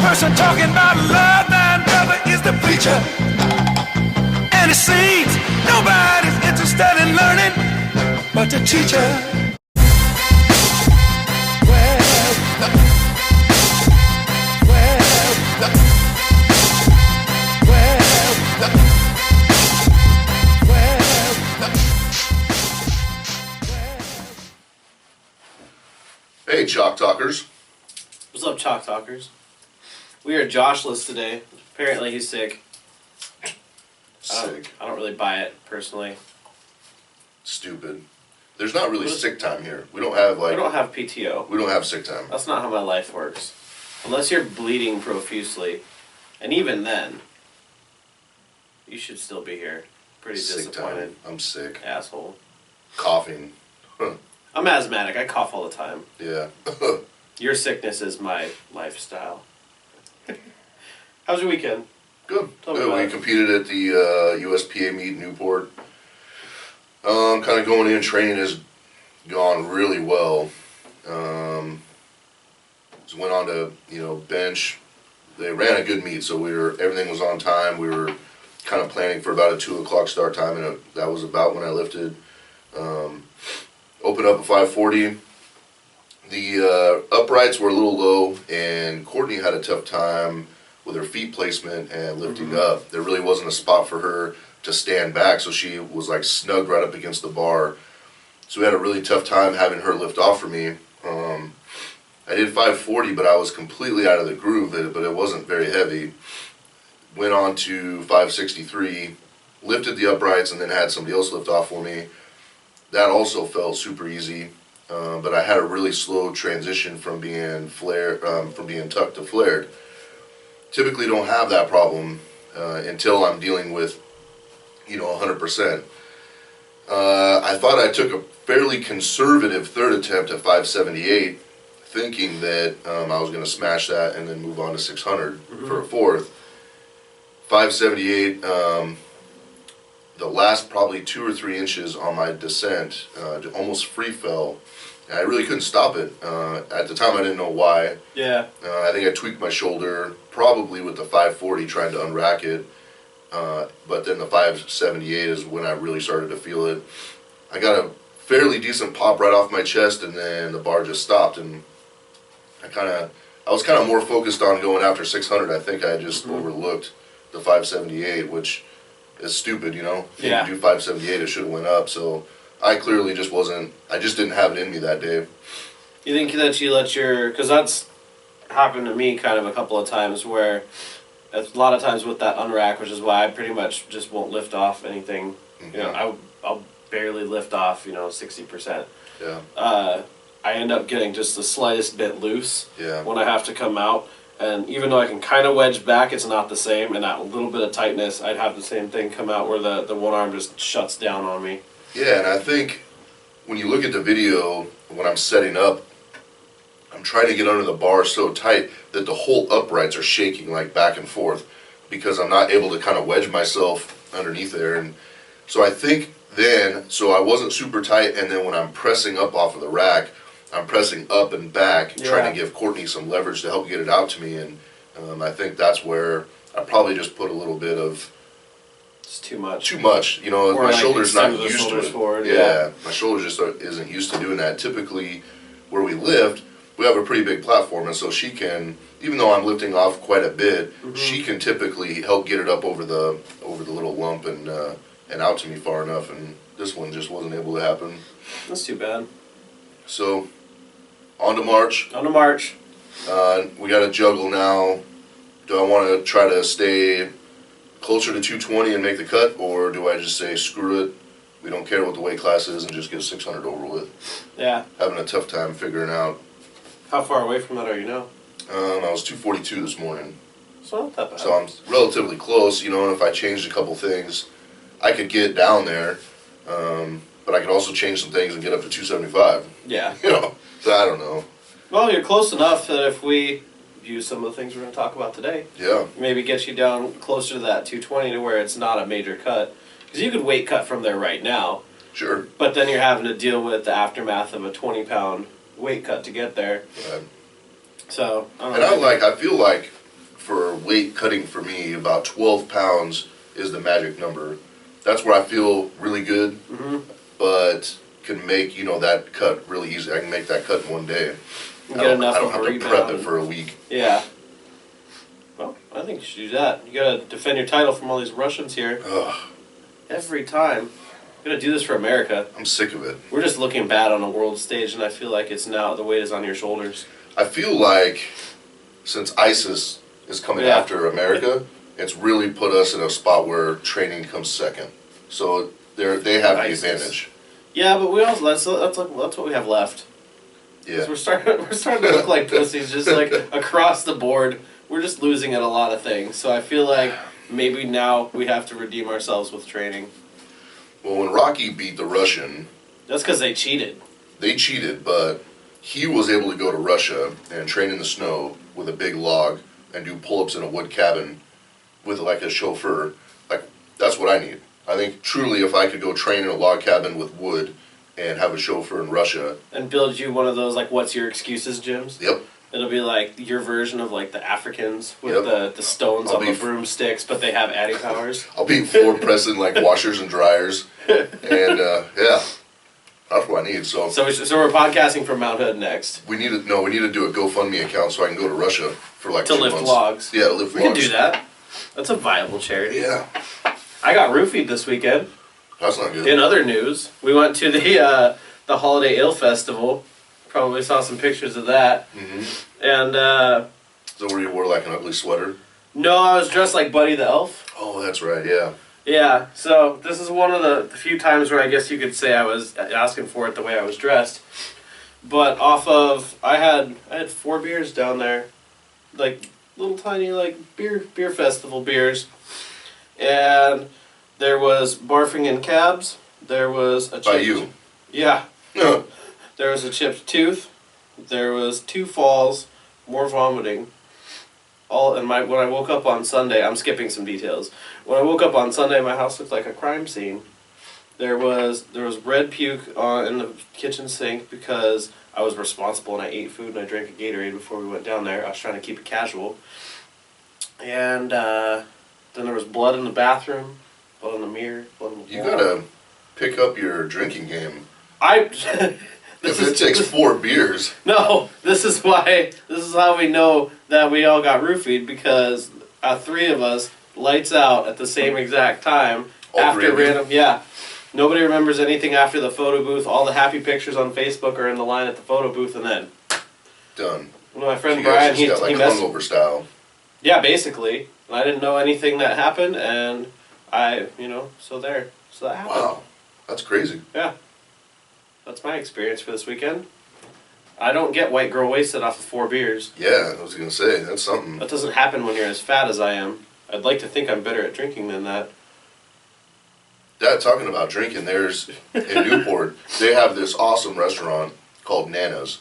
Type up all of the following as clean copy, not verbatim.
person talking about love, thine brother is the preacher. And it seems nobody's interested in learning but the teacher. Hey, Chalk Talkers. What's up, Chalk Talkers? We are Joshless today. Apparently he's sick. Sick. I don't really buy it, personally. Stupid. There's not really sick time here. We don't have, We don't have PTO. we don't have sick time. That's not how my life works. Unless you're bleeding profusely. And even then, you should still be here. Pretty Sick disappointed. time. I'm sick. Asshole. Coughing. Huh. I'm asthmatic. I cough all the time. Yeah. Your sickness is my lifestyle. How's your weekend? Good. Tell me Good. about We it. competed at the USPA meet in Newport. Kind of going in, training has gone really well. So went on to, bench. They ran a good meet, so everything was on time. We were kind of planning for about a 2 o'clock start time, and that was about when I lifted. Opened up at 540. The uprights were a little low, and Courtney had a tough time with her feet placement and lifting up. There really wasn't a spot for her to stand back, so she was like snug right up against the bar. So we had a really tough time having her lift off for me. I did 540, but I was completely out of the groove, but it wasn't very heavy. Went on to 563, lifted the uprights, and then had somebody else lift off for me. That also felt super easy, but I had a really slow transition from being tucked to flared. Typically don't have that problem until I'm dealing with 100%. I thought I took a fairly conservative third attempt at 578, thinking that I was going to smash that and then move on to 600 for a fourth. 578, the last probably 2 or 3 inches on my descent, almost free fell. And I really couldn't stop it. At the time, I didn't know why. Yeah. I think I tweaked my shoulder, probably with the 540 trying to unrack it. But then the 578 is when I really started to feel it. I got a fairly decent pop right off my chest, and then the bar just stopped. And I was kind of more focused on going after 600. I think I just overlooked the 578, which is stupid, If Yeah. you do 578, it should have went up. So I clearly just I just didn't have it in me that day. You think that you let because that's happened to me kind of a couple of times where a lot of times with that unrack, which is why I pretty much just won't lift off anything. I'll barely lift off, 60%. Yeah. I end up getting just the slightest bit loose Yeah. when I have to come out. And even though I can kind of wedge back, it's not the same. And that little bit of tightness, I'd have the same thing come out where the one arm just shuts down on me. Yeah, and I think when you look at the video, when I'm setting up, I'm trying to get under the bar so tight that the whole uprights are shaking like back and forth because I'm not able to kind of wedge myself underneath there. And so I think so I wasn't super tight, and then when I'm pressing up off of the rack, I'm pressing up and back, trying to give Courtney some leverage to help get it out to me. And I think that's where I probably just put a little bit of... It's too much. my like shoulder's not extend the used to shoulders it. forward, yeah, my shoulder just isn't used to doing that. Typically, where we lift, we have a pretty big platform, and so she can, even though I'm lifting off quite a bit, she can typically help get it up over the little lump and out to me far enough. And this one just wasn't able to happen. That's too bad. So, on to March. On to March. We got to juggle now. Do I want to try to stay closer to 220 and make the cut, or do I just say screw it, we don't care what the weight class is, and just get 600 over with? Yeah. Having a tough time figuring out. How far away from that are you now? I was 242 this morning, So not that bad. so I'm relatively close. And if I changed a couple things, I could get down there, but I could also change some things and get up to 275. Yeah. So I don't know. Well, you're close enough that if we use some of the things we're going to talk about today, Yeah. maybe get you down closer to that 220 to where it's not a major cut. Because you could weight cut from there right now, Sure. but then you're having to deal with the aftermath of a 20-pound weight cut to get there. Right. So, And I feel like for weight cutting for me, about 12 pounds is the magic number. That's where I feel really good, but can make, that cut really easy. I can make that cut in one day. You get enough I don't of a have to prep rebound. it for a week. Yeah. Well, I think you should do that. You gotta defend your title from all these Russians here. Ugh, Every time. You gotta do this for America. I'm sick of it. We're just looking bad on a world stage, and I feel like it's now, the weight is on your shoulders. I feel like since ISIS is coming Yeah. after America, it's really put us in a spot where training comes second. So they have the ISIS. advantage. Yeah, but we also, that's what we have left. 'Cause Yeah. we're starting to look like pussies, just like across the board. We're just losing at a lot of things. So I feel like maybe now we have to redeem ourselves with training. Well, when Rocky beat the Russian, That's because they cheated. they cheated, but he was able to go to Russia and train in the snow with a big log and do pull-ups in a wood cabin with like a chauffeur. Like, that's what I need. I think truly if I could go train in a log cabin with wood and have a chauffeur in Russia, And build you one of those, like, what's your excuses gyms? yep, It'll be like your version of like the Africans with Yep. the stones I'll on be the broomsticks, but they have Addy powers. I'll be floor pressing like washers and dryers, and yeah, that's what I need. So So we're podcasting from Mount Hood next we need to do a GoFundMe account so I can go to Russia for like to 2 lift months. logs. Yeah, to lift We logs. can do that. That's a viable charity. Yeah, I got roofied this weekend. that's not good. In other news, we went to the Holiday Ale Festival. Probably saw some pictures of that. hmm And So where you wore like an ugly sweater? no, I was dressed like Buddy the Elf. Oh, that's right. Yeah. Yeah, so this is one of the few times where I guess you could say I was asking for it the way I was dressed. But I had 4 beers down there, like little tiny like beer festival beers, and there was barfing in cabs. There was a By chipped- you. Yeah, No. there was a chipped tooth. There was 2 falls, more vomiting. When I woke up on Sunday, I'm skipping some details. When I woke up on Sunday, my house looked like a crime scene. There was red puke in the kitchen sink because I was responsible and I ate food and I drank a Gatorade before we went down there. I was trying to keep it casual. And then there was blood in the bathroom, blood in the mirror, blood in the You wall. gotta pick up your drinking game. This If it takes 4 beers. No, this is how we know that we all got roofied, because 3 of us lights out at the same exact time All 3 after of you? random. Yeah, nobody remembers anything after the photo booth. All the happy pictures on Facebook are in the line at the photo booth, and then Done. my friend You Brian, guys just got like hungover style. yeah, basically. And I didn't know anything that happened, and so that happened. Wow, that's crazy. Yeah, that's my experience for this weekend. I don't get white girl wasted off of 4 beers. Yeah, I was gonna say that's something. That doesn't happen when you're as fat as I am. I'd like to think I'm better at drinking than that. Dad, talking about drinking, there's in Newport they have this awesome restaurant called Nana's,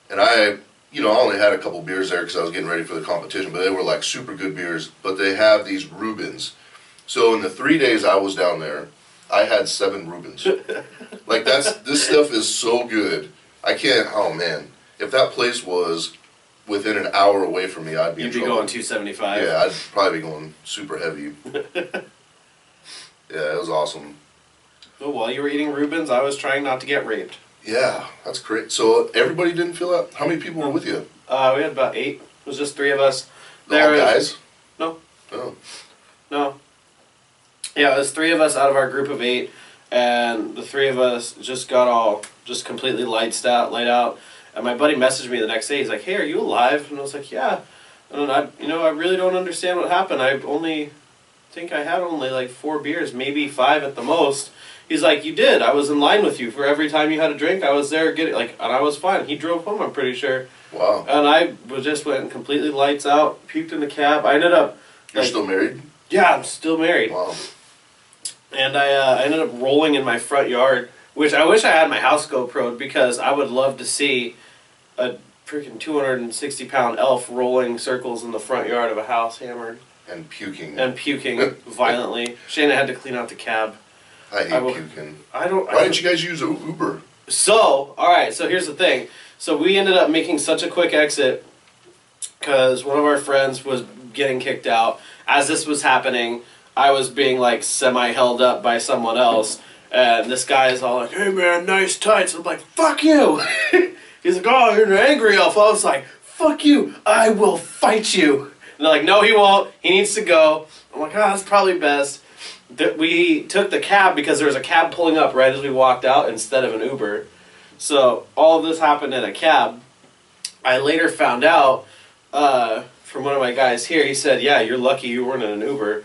and I only had a couple beers there because I was getting ready for the competition, but they were like super good beers. But they have these Reubens. So in the 3 days I was down there, I had 7 Reubens. Like this stuff is so good. I can't. Oh man, if that place was within an hour away from me, I'd be. You'd in be trouble. going 275. Yeah, I'd probably be going super heavy. Yeah, it was awesome. So while you were eating Reubens, I was trying not to get raped. Yeah, that's great. So everybody didn't feel that? How many people were with you? We had about 8. It was just 3 of us. All There was- guys? No. Oh. No. Yeah, it was 3 of us out of our group of 8, and the 3 of us just got just completely lights out, laid out. And my buddy messaged me the next day. He's like, "Hey, are you alive?" And I was like, "Yeah." And I really don't understand what happened. I think I had only like 4 beers, maybe 5 at the most. He's like, "You did. I was in line with you for every time you had a drink. I was there getting and I was fine." He drove home, I'm pretty sure. Wow. And I just went completely lights out, puked in the cab. I ended up. You're still married? Yeah, I'm still married. Wow. And I ended up rolling in my front yard, which I wish I had my house GoPro'd, because I would love to see a freaking 260-pound elf rolling circles in the front yard of a house, hammered And puking. and puking violently. Shana had to clean out the cab. I hate I will- puking. Why didn't you guys use Uber? So, alright, so here's the thing. So we ended up making such a quick exit because one of our friends was getting kicked out. As this was happening, I was being like semi-held up by someone else, and this guy is all like, "Hey man, nice tights." I'm like, "Fuck you." He's like, "Oh, you're an angry elf." I was like, "Fuck you, I will fight you." And they're like, "No, he won't. He needs to go." I'm like, "Oh, that's probably best." We took the cab because there was a cab pulling up right as we walked out instead of an Uber. So all of this happened in a cab. I later found out from one of my guys here. He said, "Yeah, you're lucky you weren't in an Uber."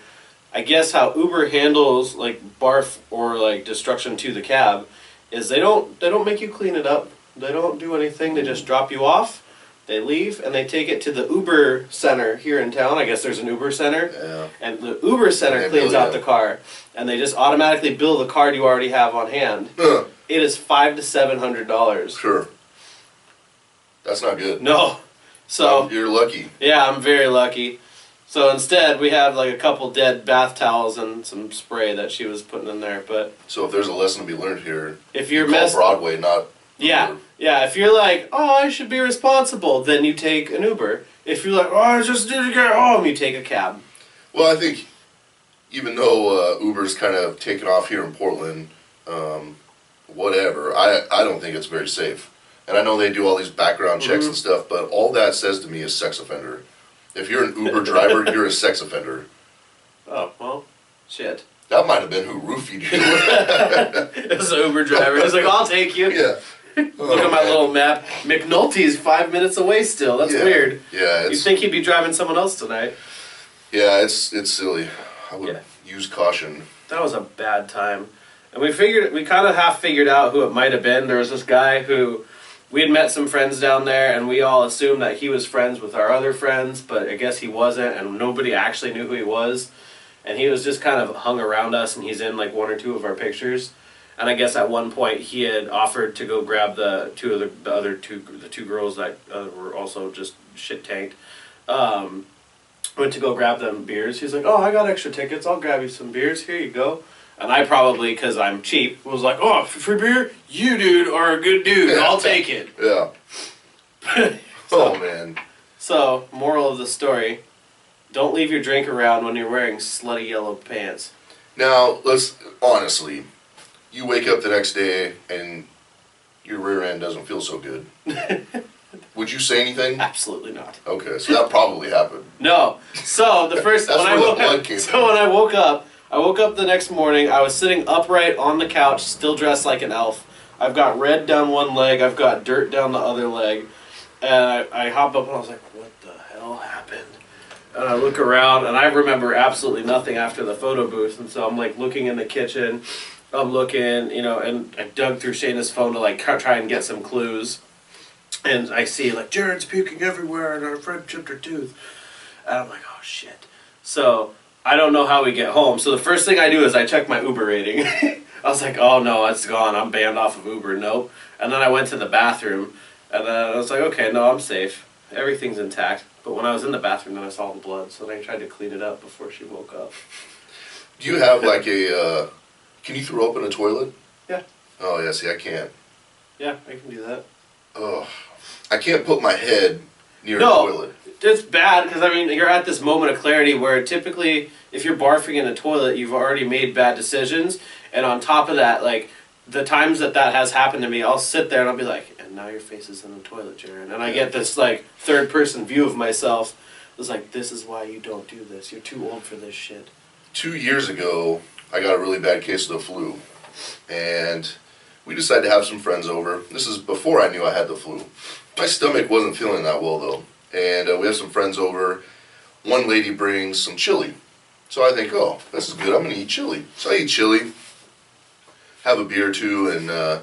I guess how Uber handles like barf or like destruction to the cab is they don't make you clean it up. They don't do anything. They just drop you off. They leave and they take it to the Uber center here in town. I guess there's an Uber center. Yeah. And the Uber center They cleans bill out you. the car, and they just automatically bill the card you already have on hand. Huh. It is $500 to $700. Sure. That's not good. No, so You're lucky. yeah, I'm very lucky. So instead, we have like a couple dead bath towels and some spray that she was putting in there. But So if there's a lesson to be learned here, if you're you call messed, Broadway, not yeah, Uber. yeah. If you're like, "Oh, I should be responsible," then you take an Uber. If you're like, "Oh, I just need to get home," you take a cab. Well, I think even though Uber's kind of taken off here in Portland, whatever, I don't think it's very safe. And I know they do all these background checks and stuff, but all that says to me is sex offender. If you're an Uber driver, you're a sex offender. Oh well, shit. That might have been who roofied you. It was an Uber driver. He's like, "I'll take you." Yeah. Look at my little map. McNulty's 5 minutes away still. That's Yeah. weird. Yeah, You'd it's think he'd be driving someone else tonight. it's silly. I would Yeah. use caution. That was a bad time. And we kind of half figured out who it might have been. There was this guy who, we had met some friends down there, and we all assumed that he was friends with our other friends, but I guess he wasn't, and nobody actually knew who he was. And he was just kind of hung around us, and he's in like one or two of our pictures. And I guess at one point he had offered to go grab the two girls that were also just shit tanked. Went to go grab them beers. He's like, "Oh, I got extra tickets. I'll grab you some beers. Here you go." And I probably, because I'm cheap, was like, "Oh, free beer? You, dude, are a good dude. I'll take it." Yeah. Oh, man. So, moral of the story, don't leave your drink around when you're wearing slutty yellow pants. Now, let's, honestly, you wake up the next day and your rear end doesn't feel so good. Would you say anything? Absolutely not. Okay, so that probably happened. No. So, the first, That's when I where the woke blood up, came so from. when I woke up the next morning, I was sitting upright on the couch, still dressed like an elf. I've got red down one leg, I've got dirt down the other leg. And I hopped up and I was like, "What the hell happened?" And I look around and I remember absolutely nothing after the photo booth. And so I'm like looking in the kitchen, I'm looking, and I dug through Shayna's phone to like try and get some clues. And I see like, "Jared's puking everywhere and our friend chipped her tooth." And I'm like, "Oh shit." So I don't know how we get home. So the first thing I do is I check my Uber rating. I was like, "Oh no, it's gone. I'm banned off of Uber." Nope. And then I went to the bathroom. And then I was like, "Okay, no, I'm safe. Everything's intact." But when I was in the bathroom, then I saw the blood. So then I tried to clean it up before she woke up. Do you have like a, can you throw up in a toilet? Yeah. Oh, yeah, see, I can't. Yeah, I can do that. Oh, I can't put my head near No. a toilet. It's bad because, I mean, you're at this moment of clarity where typically if you're barfing in a toilet, you've already made bad decisions. And on top of that, like, the times that has happened to me, I'll sit there and I'll be like, "And now your face is in the toilet, Jared." And I get this, like, third-person view of myself. It's like, "This is why you don't do this. You're too old for this shit." 2 years ago, I got a really bad case of the flu. And we decided to have some friends over. This is before I knew I had the flu. My stomach wasn't feeling that well, though. And we have some friends over. One lady brings some chili. So I think, oh, this is good. I'm going to eat chili. So I eat chili, have a beer or two, and I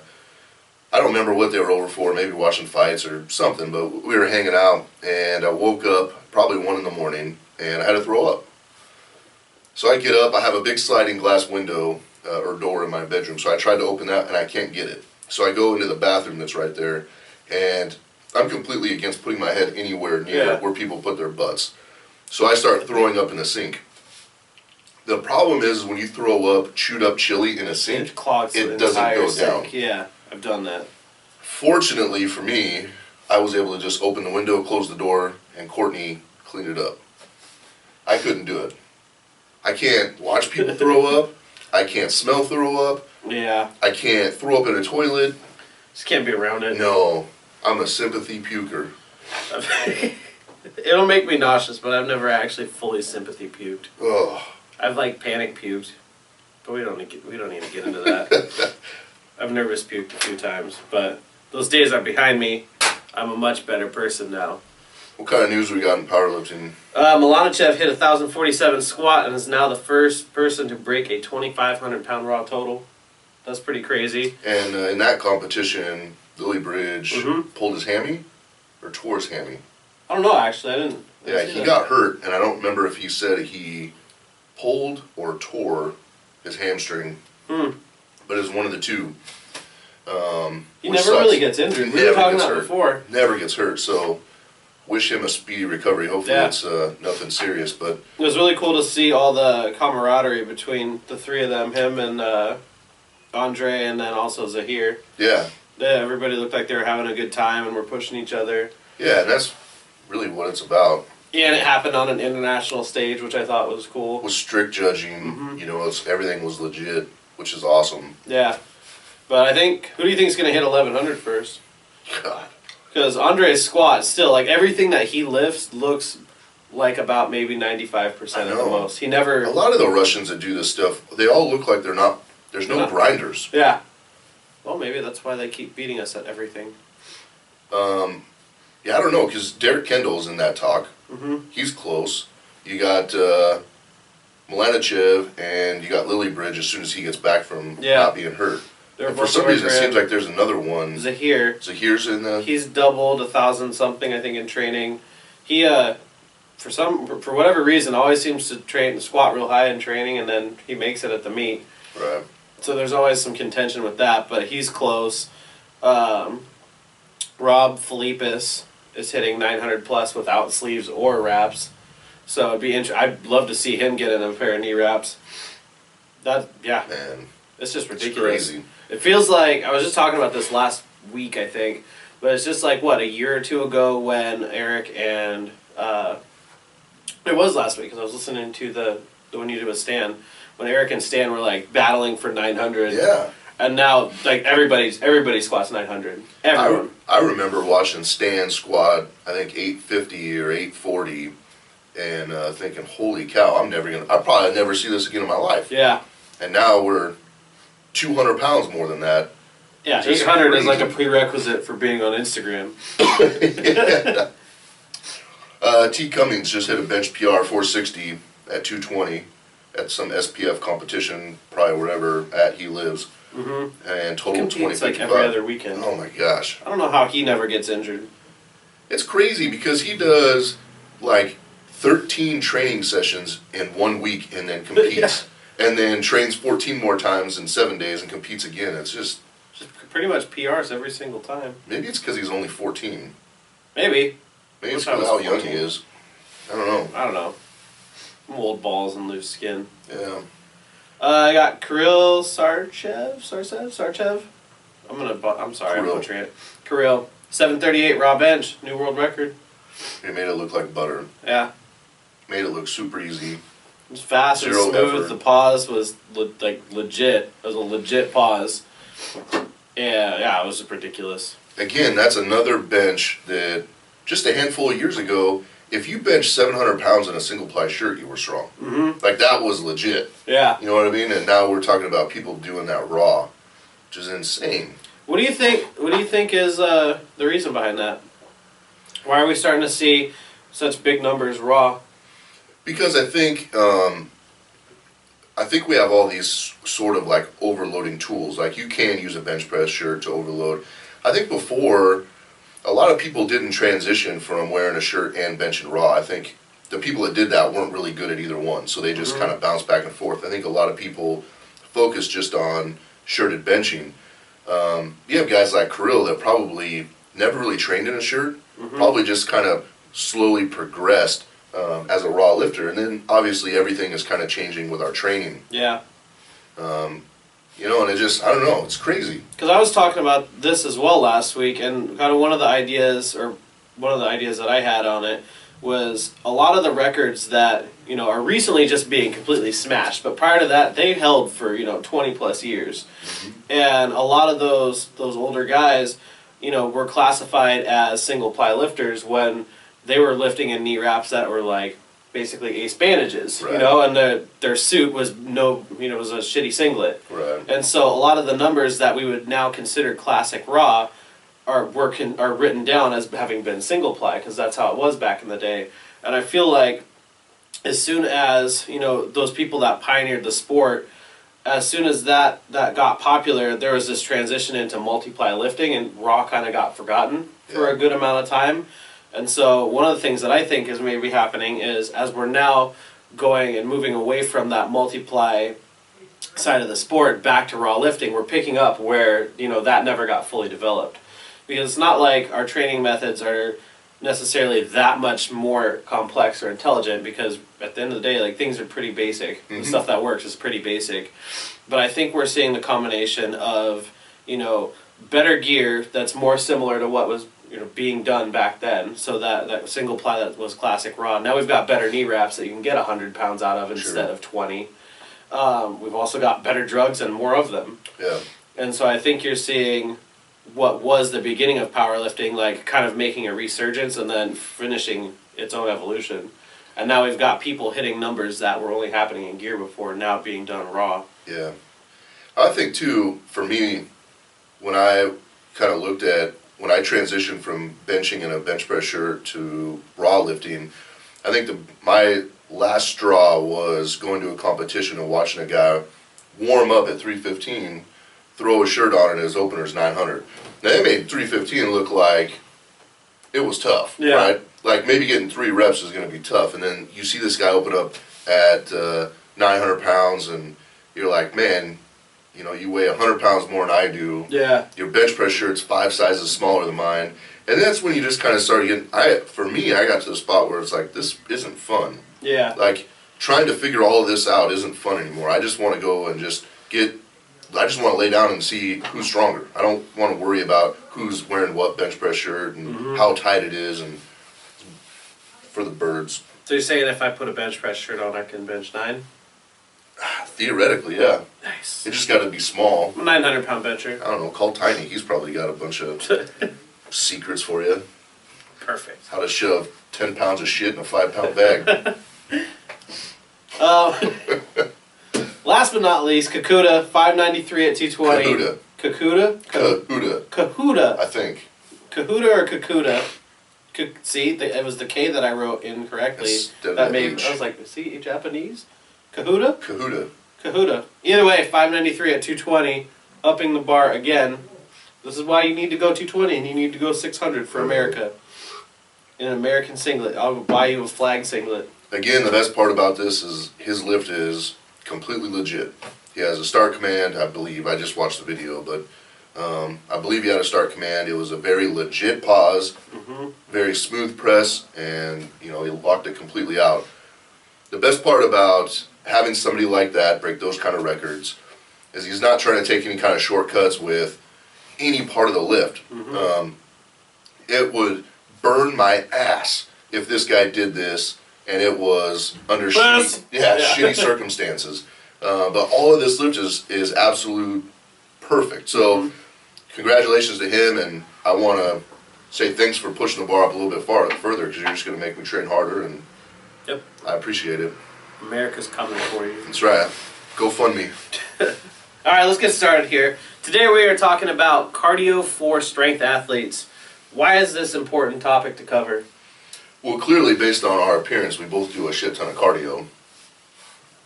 don't remember what they were over for, maybe watching fights or something, but we were hanging out, and I woke up probably 1 in the morning, and I had to throw up. So I get up, I have a big sliding glass window or door in my bedroom, so I tried to open that, and I can't get it. So I go into the bathroom that's right there, and I'm completely against putting my head anywhere near where people put their butts. So I start throwing up in the sink. The problem is when you throw up chewed up chili in a sink, It clogs the it doesn't entire go sink. down. Yeah, I've done that. Fortunately for me, I was able to just open the window, close the door, and Courtney cleaned it up. I couldn't do it. I can't watch people throw up. I can't smell throw up. Yeah. I can't throw up in a toilet. Just can't be around it. No, I'm a sympathy puker. It'll make me nauseous, but I've never actually fully sympathy puked. Oh, I've like panic puked, but we don't need to get into that. I've nervous puked a few times, but those days are behind me. I'm a much better person now. what kind of news we got in powerlifting? Milanichev hit 1,047 squat and is now the first person to break a 2,500 pound raw total. That's pretty crazy. And in that competition, Lily Bridge Mhm. pulled his hammy or tore his hammy. I don't know, actually. I didn't Yeah, see he that. got hurt, and I don't remember if he said he pulled or tore his hamstring, Hmm. but it was one of the two. He which never sucks. really gets injured. He We were never talking gets about hurt. before. Never gets hurt, so wish him a speedy recovery. Hopefully Yeah. it's nothing serious, but It was really cool to see all the camaraderie between the three of them, him and Andre, and then also Zahir. yeah. Yeah, everybody looked like they were having a good time and were pushing each other. Yeah, and that's really what it's about. Yeah, and it happened on an international stage, which I thought was cool. With strict judging, you know, everything was legit, which is awesome. Yeah. But I think, who do you think is going to hit 1,100 first? God. Because Andre's squat, still, like, everything that he lifts looks like about maybe 95% at the I know. most. He never... A lot of the Russians that do this stuff, they all look like they're not, there's no Yeah. grinders. Yeah. Well, maybe that's why they keep beating us at everything. Yeah, I don't know, because Derek Kendall's in that talk. Mm-hmm. He's close. You got Milanichev and you got Lily Bridge as soon as he gets back from Yeah. not being hurt. They're And for both some reason, it grand. seems like there's another one. Zahir, Zahir's in the. he's doubled 1,000 something, I think, in training. He, for whatever reason, always seems to squat real high in training, and then he makes it at the meet. Right. So there's always some contention with that, but he's close. Rob Philippus is hitting 900 plus without sleeves or wraps. So it'd be I'd love to see him get in a pair of knee wraps. Yeah, Man, it's just it's ridiculous. crazy. It feels like, I was just talking about this last week, I think, but it's just like, what, a year or two ago when Eric and, it was last week because I was listening to the one you did with Stan, when Eric and Stan were like battling for 900. Yeah. And now, like, everybody squats 900. Everyone. I remember watching Stan squat, I think 850 or 840, and thinking, holy cow, I'll probably never see this again in my life. Yeah. And now we're 200 pounds more than that. Yeah, Just 800 is like a crazy. prerequisite for being on Instagram. T. Cummings just hit a bench PR 460 at 220 at some SPF competition, probably wherever he lives, Mm-hmm. and He total competes 2055. like every other weekend. Oh my gosh. I don't know how he never gets injured. It's crazy because he does like 13 training sessions in 1 week and then competes. And then trains 14 more times in 7 days and competes again. It's just, Just pretty much PRs every single time. maybe it's because he's only 14. Maybe. Maybe it's Wish I was how young he 14. is. I don't know. I don't know. I'm old balls and loose skin. Yeah. I got Kirill Sarchev. I'm sorry, I'm Kirill. butchering it. Kirill. 738 raw bench. New world record. He made it look like butter. Yeah. Made it look super easy. It was fast and Zero smooth. effort. The pause was legit. It was a legit pause. Yeah, it was ridiculous. Again, that's another bench that just a handful of years ago, if you benched 700 pounds in a single ply shirt, you were strong. Mm-hmm. Like that was legit. Yeah. You know what I mean? And now we're talking about people doing that raw, which is insane. What do you think? What do you think is the reason behind that? Why are we starting to see such big numbers raw? Because I think we have all these sort of like overloading tools. Like you can use a bench press shirt to overload. I think before, a lot of people didn't transition from wearing a shirt and benching raw. I think the people that did that weren't really good at either one, so they just kind of bounced back and forth. I think a lot of people focus just on shirted benching. You have guys like Kirill that probably never really trained in a shirt, probably just kind of slowly progressed as a raw lifter, and then obviously everything is kind of changing with our training. Yeah. You know, and it just, I don't know, it's crazy. Because I was talking about this as well last week, and kind of one of the ideas that I had on it was a lot of the records that, you know, are recently just being completely smashed, but prior to that, they held for, you know, 20 plus years. And a lot of those older guys, you know, were classified as single ply lifters when they were lifting in knee wraps that were like basically ace bandages, Right. you know, and their suit was was a shitty singlet. Right. And so a lot of the numbers that we would now consider classic raw are written down as having been single ply, because that's how it was back in the day. And I feel like as soon as, you know, those people that pioneered the sport, as soon as that got popular, there was this transition into multiply lifting, and raw kind of got forgotten for Yeah. a good amount of time. And so one of the things that I think is maybe happening is, as we're now going and moving away from that multiply side of the sport back to raw lifting, we're picking up where, you know, that never got fully developed. Because it's not like our training methods are necessarily that much more complex or intelligent, because at the end of the day, like, things are pretty basic. The stuff that works is pretty basic. But I think we're seeing the combination of, you know, better gear that's more similar to what was, you know, being done back then. So that single ply that was classic raw. Now we've got better knee wraps that you can get 100 pounds out of instead of 20. We've also got better drugs and more of them. Yeah. And so I think you're seeing what was the beginning of powerlifting, like, kind of making a resurgence and then finishing its own evolution. And now we've got people hitting numbers that were only happening in gear before, now being done raw. Yeah. I think, too, for me, when I kind of looked at, when I transitioned from benching in a bench press shirt to raw lifting, I think my last straw was going to a competition and watching a guy warm up at 315, throw a shirt on, and his opener's 900. Now, they made 315 look like it was tough, Yeah. right? Like, maybe getting 3 reps is going to be tough, and then you see this guy open up at 900 pounds, and you're like, man, you know, you weigh 100 pounds more than I do. Yeah. Your bench press shirt's 5 sizes smaller than mine. And that's when you just kind of started getting, for me, I got to the spot where it's like, this isn't fun. Yeah. Like, trying to figure all of this out isn't fun anymore. I just want to go and I just want to lay down and see who's stronger. I don't want to worry about who's wearing what bench press shirt and how tight it is, and for the birds. So you're saying if I put a bench press shirt on, I can bench 9? Theoretically, yeah. Nice. It just got to be small. I'm a 900 pound bencher. I don't know, call Tiny. He's probably got a bunch of secrets for you. Perfect. How to shove 10 pounds of shit in a 5-pound bag. Last but not least, Kakuta, 593 at 220. Kahuta. Kakuta? Kahuta, Kahuta. I think. Kahuta or Kakuta? See, it was the K that I wrote incorrectly. Instead of That the made H. I was like, see, Japanese? Kahuta? Kahuta. Kahuta. Either way, 593 at 220, upping the bar again. This is why you need to go 220 and you need to go 600 for America. In an American singlet. I'll buy you a flag singlet. Again, the best part about this is his lift is completely legit. He has a start command, I believe. I just watched the video, but I believe he had a start command. It was a very legit pause, very smooth press, and he locked it completely out. The best part about having somebody like that break those kind of records is he's not trying to take any kind of shortcuts with any part of the lift. It would burn my ass if this guy did this and it was under shitty circumstances. But all of this lift is absolute perfect. So congratulations to him, and I want to say thanks for pushing the bar up a little bit further, because you're just going to make me train harder, and Yep. I appreciate it. America's coming for you. That's right. Go fund me. All right, let's get started here. Today we are talking about cardio for strength athletes. Why is this an important topic to cover? Well, clearly, based on our appearance, we both do a shit ton of cardio.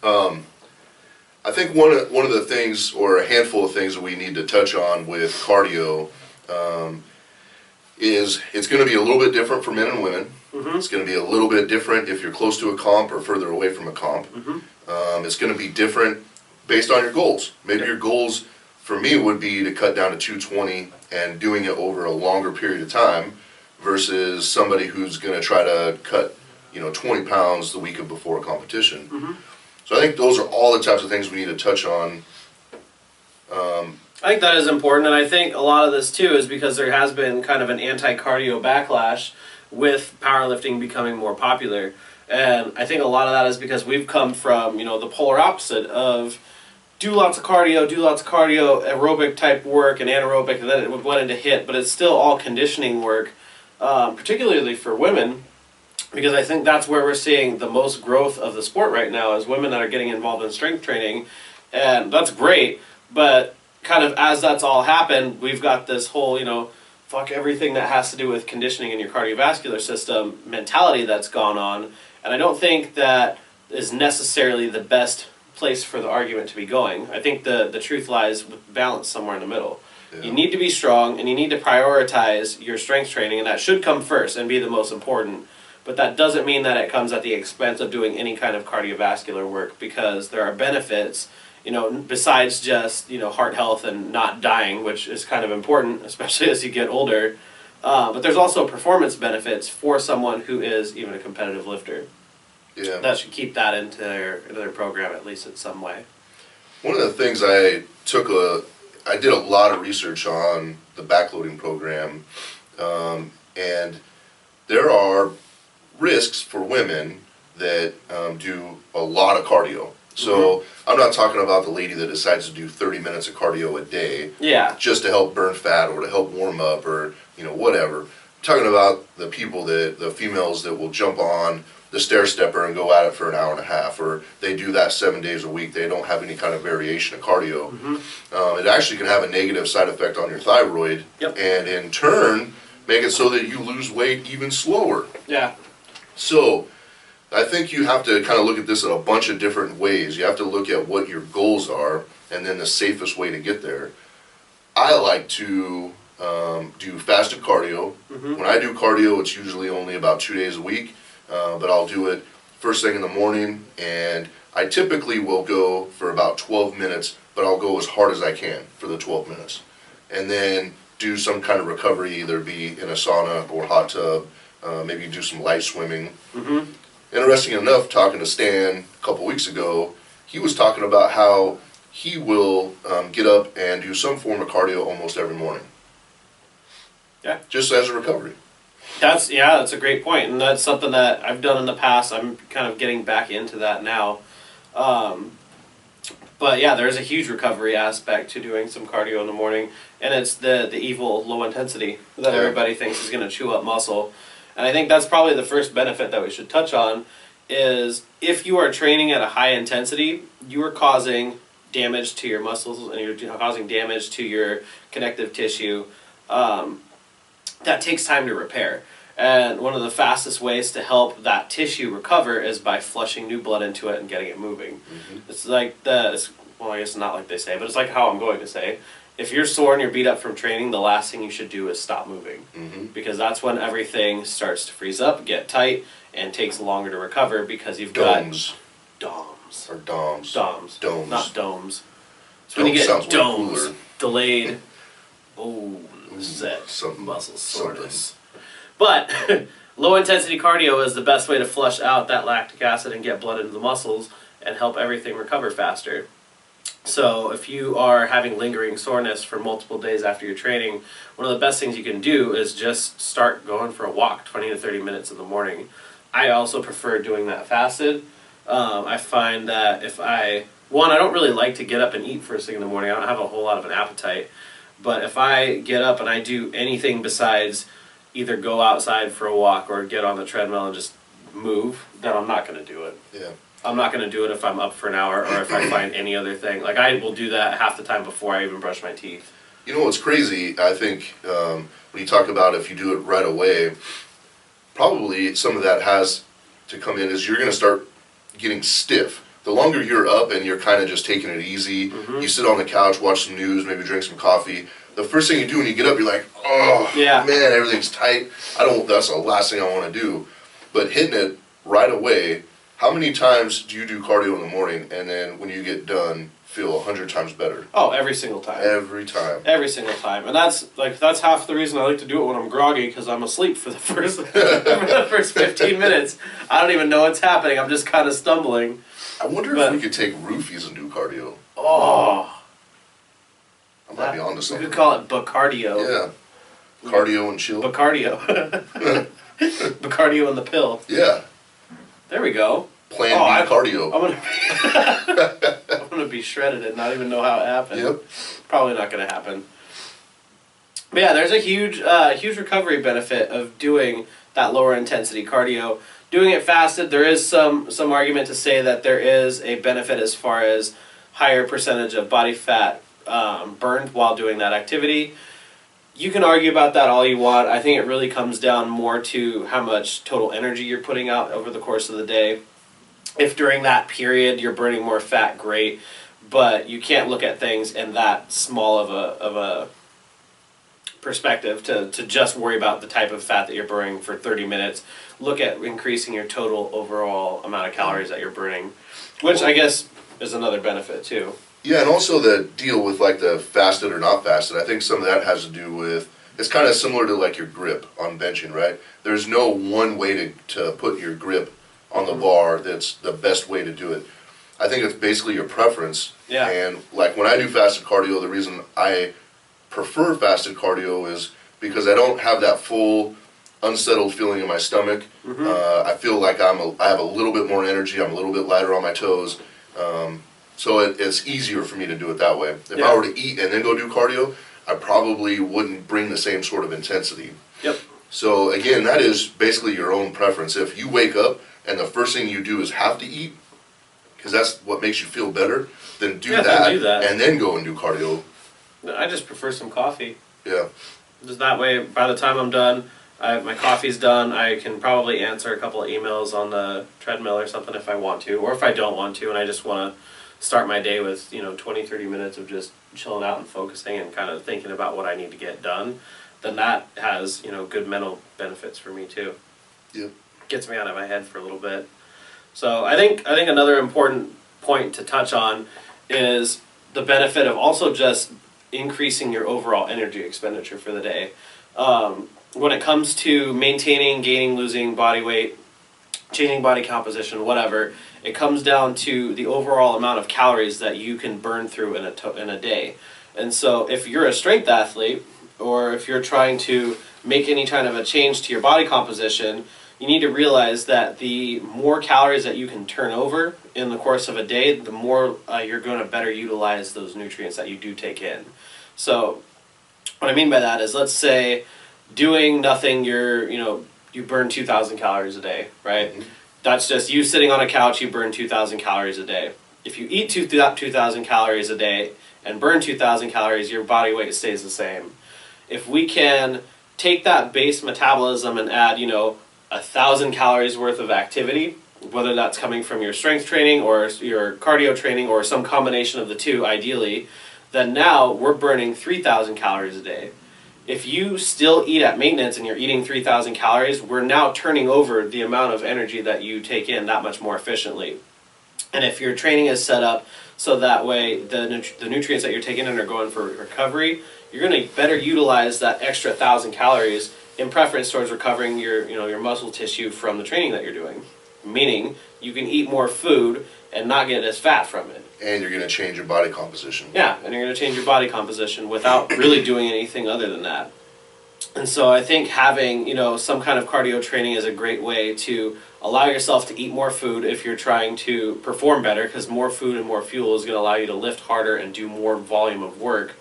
I think one of the things, or a handful of things that we need to touch on with cardio, is it's going to be a little bit different for men and women. It's going to be a little bit different if you're close to a comp or further away from a comp. It's going to be different based on your goals. Maybe your goals, for me, would be to cut down to 220 and doing it over a longer period of time, versus somebody who's going to try to cut 20 pounds the week before a competition. So I think those are all the types of things we need to touch on. I think that is important, and I think a lot of this too is because there has been kind of an anti-cardio backlash with powerlifting becoming more popular. And I think a lot of that is because we've come from, the polar opposite of do lots of cardio, aerobic type work and anaerobic, and then it went into HIIT, but it's still all conditioning work, particularly for women, because I think that's where we're seeing the most growth of the sport right now is women that are getting involved in strength training, and that's great, but kind of as that's all happened, we've got this whole, fuck everything that has to do with conditioning in your cardiovascular system mentality that's gone on, and I don't think that is necessarily the best place for the argument to be going. I think the truth lies with balance somewhere in the middle. Yeah. You need to be strong, and you need to prioritize your strength training, and that should come first and be the most important. But that doesn't mean that it comes at the expense of doing any kind of cardiovascular work, because there are benefits, besides just, heart health and not dying, which is kind of important, especially as you get older. But there's also performance benefits for someone who is even a competitive lifter. Yeah. That should keep that into their program, at least in some way. One of the things I did a lot of research on the backloading program, and there are risks for women that do a lot of cardio. So I'm not talking about the lady that decides to do 30 minutes of cardio a day, just to help burn fat or to help warm up or whatever. I'm talking about the females that will jump on the stair stepper and go at it for an hour and a half, or they do that 7 days a week. They don't have any kind of variation of cardio. It actually can have a negative side effect on your thyroid, and in turn make it so that you lose weight even slower. Yeah. So I think you have to kind of look at this in a bunch of different ways. You have to look at what your goals are and then the safest way to get there. I like to do fasted cardio. When I do cardio, it's usually only about 2 days a week, but I'll do it first thing in the morning, and I typically will go for about 12 minutes, but I'll go as hard as I can for the 12 minutes. And then do some kind of recovery, either be in a sauna or hot tub, maybe do some light swimming. Interesting enough, talking to Stan a couple weeks ago, he was talking about how he will get up and do some form of cardio almost every morning. Yeah. Just as a recovery. That's a great point, and that's something that I've done in the past. I'm kind of getting back into that now. But yeah, there's a huge recovery aspect to doing some cardio in the morning, and it's the evil low intensity that everybody thinks is going to chew up muscle. And I think that's probably the first benefit that we should touch on, is if you are training at a high intensity, you are causing damage to your muscles and you're causing damage to your connective tissue. That takes time to repair. And one of the fastest ways to help that tissue recover is by flushing new blood into it and getting it moving. It's like well, I guess not like they say, but it's like how I'm going to say. If you're sore and you're beat up from training, the last thing you should do is stop moving. Because that's when everything starts to freeze up, get tight, and takes longer to recover, because you've got DOMS. Or DOMS. DOMS. Domes. Not domes. So when you get DOMS, delayed, set muscle soreness. But low intensity cardio is the best way to flush out that lactic acid and get blood into the muscles and help everything recover faster. So if you are having lingering soreness for multiple days after your training, one of the best things you can do is just start going for a walk 20 to 30 minutes in the morning. I also prefer doing that fasted. I find that I don't really like to get up and eat first thing in the morning. I don't have a whole lot of an appetite. But if I get up and I do anything besides either go outside for a walk or get on the treadmill and just move, then I'm not going to do it. Yeah. I'm not going to do it if I'm up for an hour or if I find any other thing. Like, I will do that half the time before I even brush my teeth. You know what's crazy, I think, when you talk about if you do it right away, probably some of that has to come in is you're going to start getting stiff. The longer you're up and you're kind of just taking it easy, you sit on the couch, watch some news, maybe drink some coffee. The first thing you do when you get up, you're like, oh, man, everything's tight. That's the last thing I want to do. But hitting it right away, how many times do you do cardio in the morning and then when you get done, feel 100 times better? Oh, every single time. Every time. Every single time. And that's half the reason I like to do it when I'm groggy, because I'm asleep for the first 15 minutes. I don't even know what's happening. I'm just kind of stumbling. I wonder if we could take roofies and do cardio. Oh. I might be onto something. We could call it Bacardio. Yeah. Cardio and chill. Bacardio. Cardio in the pill. Yeah. There we go. Plan Oh, B cardio. I'm gonna be shredded and not even know how it happened. Yep. Probably not gonna happen. But yeah, there's a huge recovery benefit of doing that lower intensity cardio. Doing it fasted, there is some argument to say that there is a benefit as far as higher percentage of body fat burned while doing that activity. You can argue about that all you want. I think it really comes down more to how much total energy you're putting out over the course of the day. If during that period you're burning more fat, great, but you can't look at things in that small of a perspective to just worry about the type of fat that you're burning for 30 minutes. Look at increasing your total overall amount of calories that you're burning, which I guess is another benefit too. Yeah, and also the deal with like the fasted or not fasted, I think some of that has to do with, it's kind of similar to like your grip on benching, right? There's no one way to put your grip on the bar that's the best way to do it. I think it's basically your preference. Yeah. And like when I do fasted cardio, the reason I prefer fasted cardio is because I don't have that full unsettled feeling in my stomach. I feel like I have a little bit more energy. I'm a little bit lighter on my toes. So it's easier for me to do it that way. If I were to eat and then go do cardio, I probably wouldn't bring the same sort of intensity. Yep. So again, that is basically your own preference. If you wake up and the first thing you do is have to eat, because that's what makes you feel better, then do that and then go and do cardio. I just prefer some coffee. Yeah. Just that way, by the time I'm done, my coffee's done. I can probably answer a couple of emails on the treadmill or something if I want to, or if I don't want to, and I just want to start my day with 20, 30 minutes of just chilling out and focusing and kind of thinking about what I need to get done. Then that has good mental benefits for me too. Yep. Gets me out of my head for a little bit. So I think another important point to touch on is the benefit of also just increasing your overall energy expenditure for the day. When it comes to maintaining, gaining, losing body weight, changing body composition, whatever, it comes down to the overall amount of calories that you can burn through in a day. And so if you're a strength athlete, or if you're trying to make any kind of a change to your body composition, you need to realize that the more calories that you can turn over in the course of a day, the more you're going to better utilize those nutrients that you do take in. So what I mean by that is, let's say doing nothing, you burn 2,000 calories a day, right? Mm-hmm. That's just you sitting on a couch, you burn 2,000 calories a day. If you eat 2,000 calories a day and burn 2,000 calories, your body weight stays the same. If we can take that base metabolism and add, 1,000 calories worth of activity, whether that's coming from your strength training or your cardio training or some combination of the two, ideally, then now we're burning 3,000 calories a day. If you still eat at maintenance and you're eating 3,000 calories, we're now turning over the amount of energy that you take in that much more efficiently. And if your training is set up so that way the nutrients that you're taking in are going for recovery, you're going to better utilize that extra 1,000 calories in preference towards recovering your muscle tissue from the training that you're doing. Meaning, you can eat more food and not get as fat from it. And you're going to change your body composition. Yeah, and you're going to change your body composition without really doing anything other than that. And so I think having, some kind of cardio training is a great way to allow yourself to eat more food if you're trying to perform better, because more food and more fuel is going to allow you to lift harder and do more volume of work.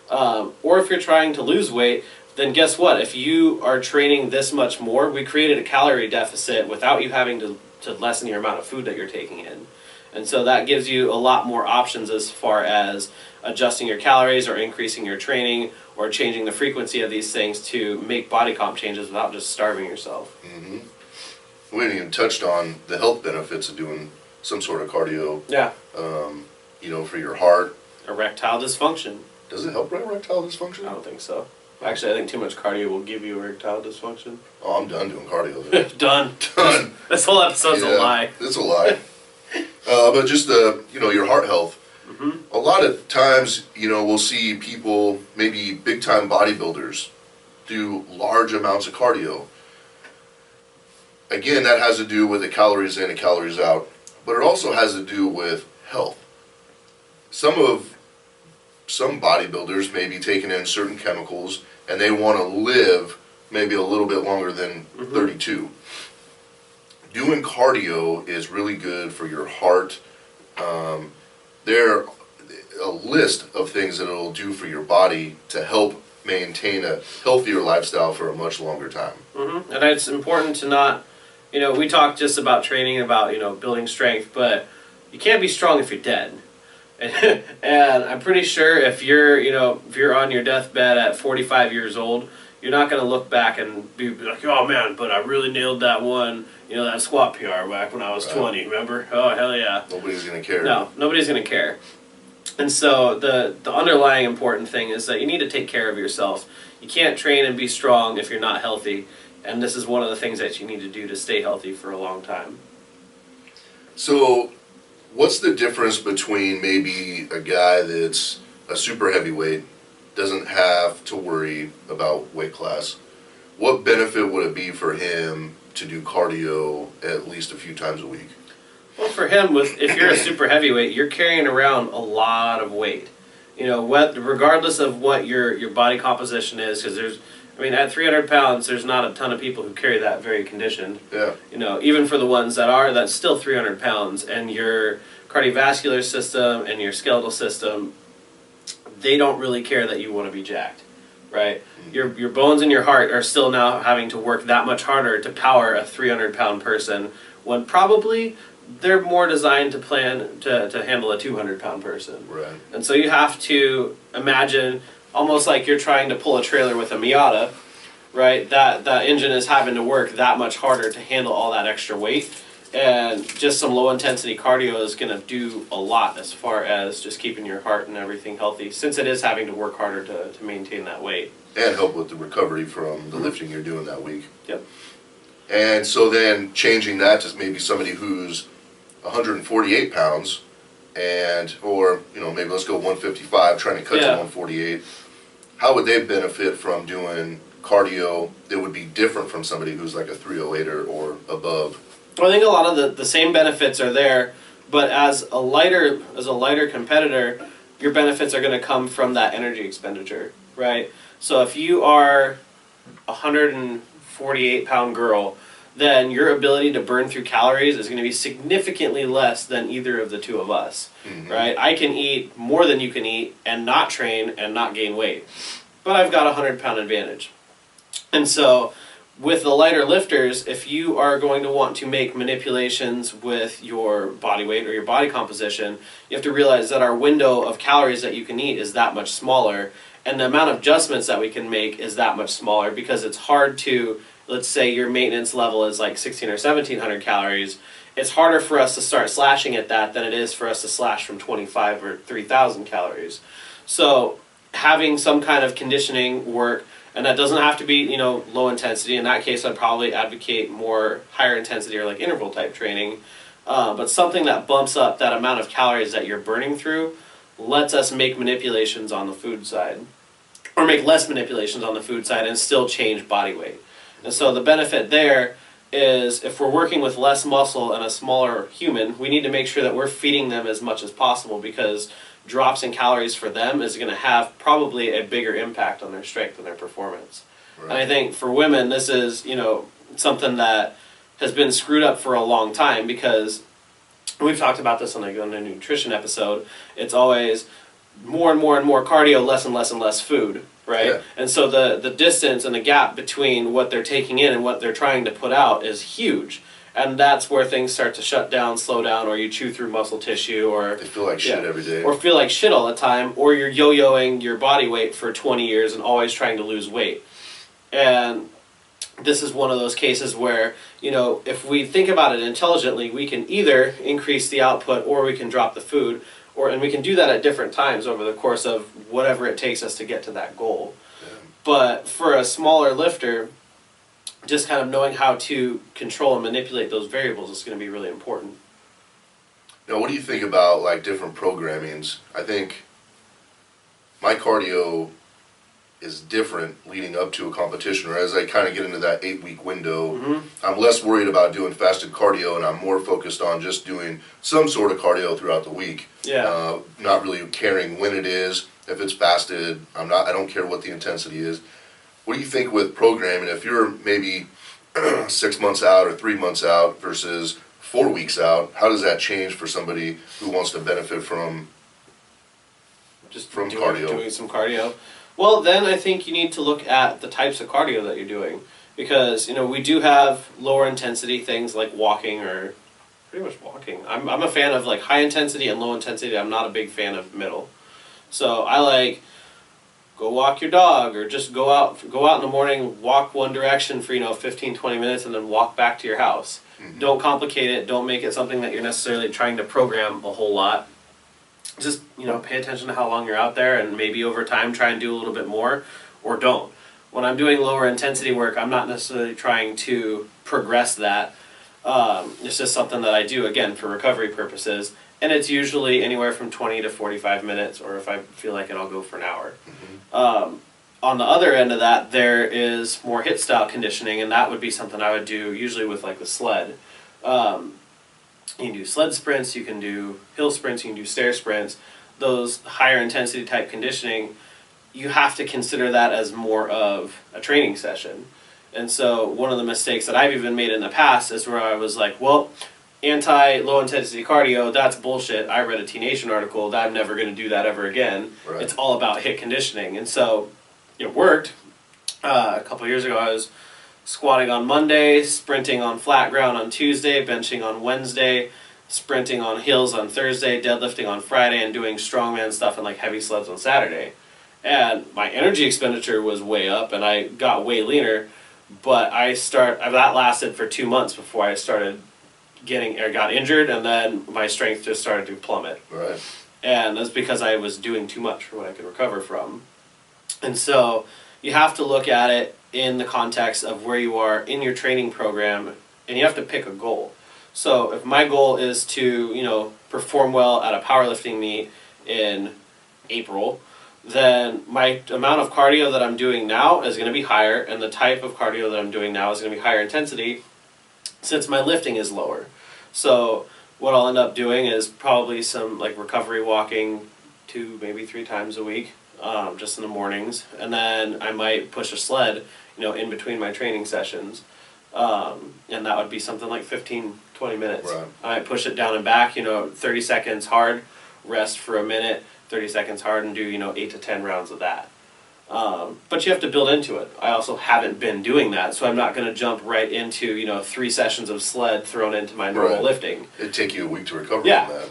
Or if you're trying to lose weight, then guess what? If you are training this much more, we created a calorie deficit without you having to lessen your amount of food that you're taking in. And so that gives you a lot more options as far as adjusting your calories or increasing your training or changing the frequency of these things to make body comp changes without just starving yourself. Mm-hmm. We haven't even touched on the health benefits of doing some sort of cardio. Yeah. For your heart. Erectile dysfunction. Does it help erectile dysfunction? I don't think so. Actually, I think too much cardio will give you erectile dysfunction. Oh, I'm done doing cardio. Done. Done. This whole episode's a lie. It's a lie. But just your heart health. Mm-hmm. A lot of times, we'll see people, maybe big-time bodybuilders, do large amounts of cardio. Again, that has to do with the calories in and calories out, but it also has to do with health. Some bodybuilders may be taking in certain chemicals, and they want to live maybe a little bit longer than 32. Doing cardio is really good for your heart. There are a list of things that it'll do for your body to help maintain a healthier lifestyle for a much longer time. And it's important to not, we talk just about training, about, building strength, but you can't be strong if you're dead. And I'm pretty sure if you're on your deathbed at 45 years old, you're not going to look back and be like, oh man, but I really nailed that one, that squat PR back when I was 20, remember? Oh, hell yeah. Nobody's going to care. No, nobody's going to care. And so the underlying important thing is that you need to take care of yourself. You can't train and be strong if you're not healthy. And this is one of the things that you need to do to stay healthy for a long time. So, what's the difference between maybe a guy that's a super heavyweight, doesn't have to worry about weight class? What benefit would it be for him to do cardio at least a few times a week? Well, for him, if you're a super heavyweight, you're carrying around a lot of weight. Regardless of what your body composition is, because at 300 pounds, there's not a ton of people who carry that very conditioned. Yeah. Even for the ones that's still 300 pounds, and your cardiovascular system and your skeletal system, they don't really care that you want to be jacked, right? Mm-hmm. Your bones and your heart are still now having to work that much harder to power a 300-pound person, when probably they're more designed to handle a 200-pound person. Right. And so you have to imagine almost like you're trying to pull a trailer with a Miata, right? That engine is having to work that much harder to handle all that extra weight. And just some low-intensity cardio is going to do a lot as far as just keeping your heart and everything healthy, since it is having to work harder to maintain that weight. And help with the recovery from the lifting you're doing that week. Yep. And so then changing that to maybe somebody who's 148 pounds, or maybe let's go 155, trying to cut to 148. How would they benefit from doing cardio that would be different from somebody who's like a 308 or above? Well, I think a lot of the same benefits are there, but as a lighter competitor, your benefits are going to come from that energy expenditure, right? So if you are a 148-pound girl, then your ability to burn through calories is going to be significantly less than either of the two of us, right? I can eat more than you can eat and not train and not gain weight, but I've got a 100-pound advantage. And so with the lighter lifters, if you are going to want to make manipulations with your body weight or your body composition, you have to realize that our window of calories that you can eat is that much smaller, and the amount of adjustments that we can make is that much smaller, because it's hard to, let's say your maintenance level is like 1,600 or 1,700 calories. It's harder for us to start slashing at that than it is for us to slash from 25 or 3,000 calories. So having some kind of conditioning work, and that doesn't have to be, low intensity. In that case, I'd probably advocate more higher intensity or like interval type training. But something that bumps up that amount of calories that you're burning through lets us make manipulations on the food side, or make less manipulations on the food side and still change body weight. And so the benefit there is, if we're working with less muscle and a smaller human, we need to make sure that we're feeding them as much as possible, because drops in calories for them is going to have probably a bigger impact on their strength and their performance. Right. And I think for women, this is, something that has been screwed up for a long time, because we've talked about this on the nutrition episode. It's always more and more and more cardio, less and less and less food, right? Yeah. And so the distance and the gap between what they're taking in and what they're trying to put out is huge. And that's where things start to shut down, slow down, or you chew through muscle tissue, or they feel like shit every day, or feel like shit all the time, or you're yo-yoing your body weight for 20 years and always trying to lose weight. And this is one of those cases where, if we think about it intelligently, we can either increase the output or we can drop the food, and we can do that at different times over the course of whatever it takes us to get to that goal. Yeah. But for a smaller lifter, just kind of knowing how to control and manipulate those variables is going to be really important. Now, what do you think about like different programmings? I think my cardio is different leading up to a competition, or as I kind of get into that 8-week window, I'm less worried about doing fasted cardio, and I'm more focused on just doing some sort of cardio throughout the week. Yeah. Not really caring when it is. If it's fasted, I don't care what the intensity is. what do you think with programming? If you're maybe 6 months out or 3 months out versus 4 weeks out, how does that change for somebody who wants to benefit from Just From cardio. doing some cardio. Well, then I think you need to look at the types of cardio that you're doing, because we do have lower intensity things like walking, or pretty much walking. I'm a fan of like high intensity and low intensity. I'm not a big fan of middle. So I like go walk your dog, or just go out in the morning, walk one direction for 15, 20 minutes, and then walk back to your house. Don't complicate it. Don't make it something that you're necessarily trying to program a whole lot. Just pay attention to how long you're out there, and maybe over time try and do a little bit more, or don't. When I'm doing lower intensity work, I'm not necessarily trying to progress that. It's just something that I do, again, for recovery purposes, and it's usually anywhere from 20 to 45 minutes, or if I feel like it, I'll go for an hour. On the other end of that, there is more HIIT style conditioning, and that would be something I would do usually with like the sled. You can do sled sprints, you can do hill sprints, you can do stair sprints. Those higher intensity type conditioning, you have to consider that as more of a training session. And so one of the mistakes that I've even made in the past is where I was like, well, anti-low intensity cardio, that's bullshit. I read a T Nation article that I'm never going to do that ever again. Right. It's all about HIIT conditioning. And so it worked. A couple of years ago, I was squatting on Monday, sprinting on flat ground on Tuesday, benching on Wednesday, sprinting on hills on Thursday, deadlifting on Friday, and doing strongman stuff and like heavy sleds on Saturday. And my energy expenditure was way up, and I got way leaner. But that lasted for 2 months before I started got injured, and then my strength just started to plummet. Right. And that's because I was doing too much for what I could recover from. And so you have to look at it in the context of where you are in your training program, and you have to pick a goal. So if my goal is to, perform well at a powerlifting meet in April, then my amount of cardio that I'm doing now is going to be higher, and the type of cardio that I'm doing now is going to be higher intensity since my lifting is lower. So what I'll end up doing is probably some like recovery walking 2, maybe 3 times a week, just in the mornings, and then I might push a sled, in between my training sessions, and that would be something like 15, 20 minutes. Right. I might push it down and back, 30 seconds hard, rest for a minute, 30 seconds hard, and do 8 to 10 rounds of that. But you have to build into it. I also haven't been doing that, so I'm not going to jump right into 3 sessions of sled thrown into my normal Right. lifting. It'd take you a week to recover Yeah. from that.